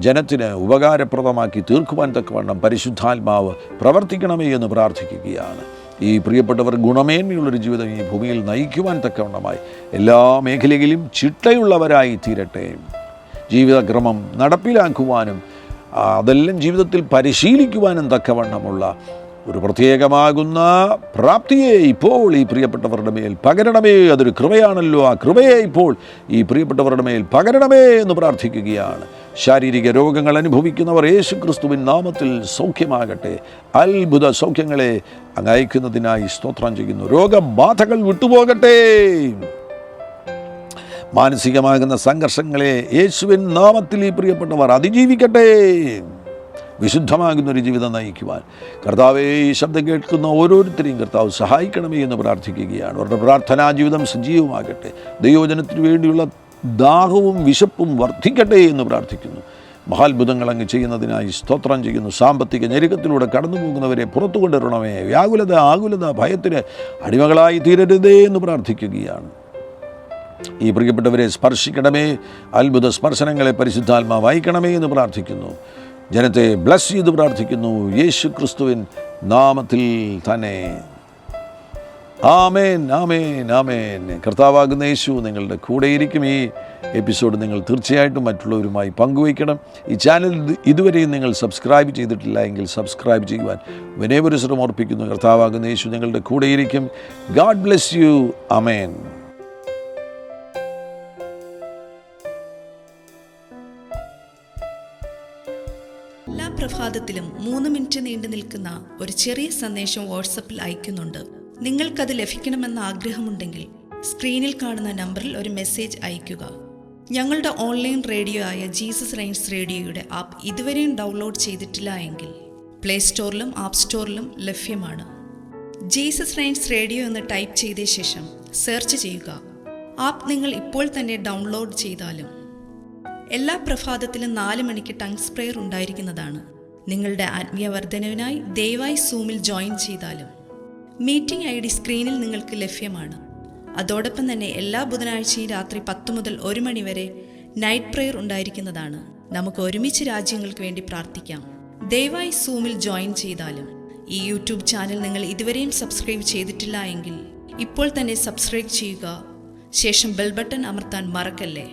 ജനത്തിന് ഉപകാരപ്രദമാക്കി തീർക്കുവാൻ തക്കവണ്ണം പരിശുദ്ധാത്മാവ് പ്രവർത്തിക്കണമേ എന്ന് പ്രാർത്ഥിക്കുകയാണ്. ഈ പ്രിയപ്പെട്ടവർ ഗുണമേന്മയുള്ളൊരു ജീവിതം ഈ ഭൂമിയിൽ നയിക്കുവാൻ തക്കവണ്ണമായി എല്ലാ മേഖലയിലും ചിട്ടയുള്ളവരായി തീരട്ടെ. ജീവിതക്രമം നടപ്പിലാക്കുവാനും അതെല്ലാം ജീവിതത്തിൽ പരിശീലിക്കുവാനും തക്കവണ്ണമുള്ള ഒരു പ്രത്യേകമാകുന്ന പ്രാപ്തിയെ ഇപ്പോൾ ഈ പ്രിയപ്പെട്ടവരുടെ മേൽ പകരണമേ. അതൊരു കൃപയാണല്ലോ. ആ കൃപയെ ഇപ്പോൾ ഈ പ്രിയപ്പെട്ടവരുടെ മേൽ പകരണമേ എന്ന് പ്രാർത്ഥിക്കുകയാണ്. ശാരീരിക രോഗങ്ങൾ അനുഭവിക്കുന്നവർ യേശു ക്രിസ്തുവിൻ നാമത്തിൽ സൗഖ്യമാകട്ടെ. അത്ഭുത സൗഖ്യങ്ങളെ അങ്ങ് അയക്കുന്നതിനായി സ്തോത്രം ചെയ്യുന്നു. രോഗബാധകൾ വിട്ടുപോകട്ടെ. മാനസികമാകുന്ന സംഘർഷങ്ങളെ യേശുവിൻ നാമത്തിൽ ഈ പ്രിയപ്പെട്ടവർ അതിജീവിക്കട്ടെ. വിശുദ്ധമാകുന്നൊരു ജീവിതം നയിക്കുവാൻ കർത്താവേ, ഈ ശബ്ദം കേൾക്കുന്ന ഓരോരുത്തരെയും കർത്താവ് സഹായിക്കണമേ എന്ന് പ്രാർത്ഥിക്കുകയാണ്. അവരുടെ പ്രാർത്ഥനാ ജീവിതം സജീവമാകട്ടെ. ദൈവവചനത്തിന് വേണ്ടിയുള്ള ദാഹവും വിശപ്പും വർദ്ധിക്കട്ടെ എന്ന് പ്രാർത്ഥിക്കുന്നു. മഹാത്ഭുതങ്ങൾ അങ്ങ് ചെയ്യുന്നതിനായി സ്തോത്രം ചെയ്യുന്നു. സാമ്പത്തിക ഞെരുക്കത്തിലൂടെ കടന്നു പോകുന്നവരെ പുറത്തു കൊണ്ടുവരണമേ. വ്യാകുലത, ആകുലത, ഭയത്തിന് അടിമകളായി തീരരുതേ എന്ന് പ്രാർത്ഥിക്കുകയാണ്. ഈ പ്രിയപ്പെട്ടവരെ സ്പർശിക്കണമേ. അത്ഭുത സ്പർശനങ്ങളെ പരിശുദ്ധാത്മാവ് അയക്കണമേ എന്ന് പ്രാർത്ഥിക്കുന്നു. ജനത്തെ ബ്ലസ് ചെയ്ത് പ്രാർത്ഥിക്കുന്നു യേശു ക്രിസ്തുവിൻ നാമത്തിൽ തന്നെ. ആമേൻ, ആമേൻ, ആമേൻ. കർത്താവാകുന്ന യേശു നിങ്ങളുടെ കൂടെയിരിക്കും. ഈ എപ്പിസോഡ് നിങ്ങൾ തീർച്ചയായിട്ടും മറ്റുള്ളവരുമായി പങ്കുവയ്ക്കണം. ഈ ചാനൽ ഇതുവരെയും നിങ്ങൾ സബ്സ്ക്രൈബ് ചെയ്തിട്ടില്ല എങ്കിൽ സബ്സ്ക്രൈബ് ചെയ്യുവാൻ വിനയപുരസ്സരം ഓർപ്പിക്കുന്നു. കർത്താവാകുന്ന യേശു നിങ്ങളുടെ കൂടെയിരിക്കും. God bless you. ആമേൻ. എല്ലാ പ്രഭാതത്തിലും 3 മിനിറ്റ് നീണ്ടു നിൽക്കുന്ന ഒരു ചെറിയ സന്ദേശം വാട്സപ്പിൽ അയക്കുന്നുണ്ട്. നിങ്ങൾക്കത് ലഭിക്കണമെന്ന ആഗ്രഹമുണ്ടെങ്കിൽ സ്ക്രീനിൽ കാണുന്ന നമ്പറിൽ ഒരു മെസ്സേജ് അയയ്ക്കുക. ഞങ്ങളുടെ ഓൺലൈൻ റേഡിയോ ആയ ജീസസ് റൈൻസ് റേഡിയോയുടെ ആപ്പ് ഇതുവരെയും ഡൗൺലോഡ് ചെയ്തിട്ടില്ല എങ്കിൽ പ്ലേ സ്റ്റോറിലും ആപ്പ് സ്റ്റോറിലും ലഭ്യമാണ്. ജീസസ് റൈൻസ് റേഡിയോ എന്ന് ടൈപ്പ് ചെയ്ത ശേഷം സെർച്ച് ചെയ്യുക. ആപ്പ് നിങ്ങൾ ഇപ്പോൾ തന്നെ ഡൗൺലോഡ് ചെയ്താലും എല്ലാ പ്രഭാതത്തിലും 4 മണിക്ക് ടങ്സ് പ്രെയർ ഉണ്ടായിരിക്കുന്നതാണ്. നിങ്ങളുടെ ആത്മീയ വർധനവിനായി ദയവായി സൂമിൽ ജോയിൻ ചെയ്താലും മീറ്റിംഗ് ID സ്ക്രീനിൽ നിങ്ങൾക്ക് ലഭ്യമാണ്. അതോടൊപ്പം തന്നെ എല്ലാ ബുധനാഴ്ചയും രാത്രി 10 മുതൽ 1 മണി വരെ നൈറ്റ് പ്രെയർ ഉണ്ടായിരിക്കുന്നതാണ്. നമുക്ക് ഒരുമിച്ച് രാജ്യങ്ങൾക്ക് വേണ്ടി പ്രാർത്ഥിക്കാം. ദയവായി സൂമിൽ ജോയിൻ ചെയ്താലും ഈ യൂട്യൂബ് ചാനൽ നിങ്ങൾ ഇതുവരെയും സബ്സ്ക്രൈബ് ചെയ്തിട്ടില്ല എങ്കിൽ ഇപ്പോൾ തന്നെ സബ്സ്ക്രൈബ് ചെയ്യുക. ശേഷം ബെൽ ബട്ടൺ അമർത്താൻ മറക്കല്ലേ.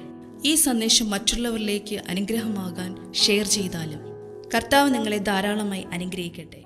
ഈ സന്ദേശം മറ്റുള്ളവരിലേക്ക് അനുഗ്രഹമാകാൻ ഷെയർ ചെയ്താലും കർത്താവ് നിങ്ങളെ ധാരാളമായി അനുഗ്രഹിക്കട്ടെ.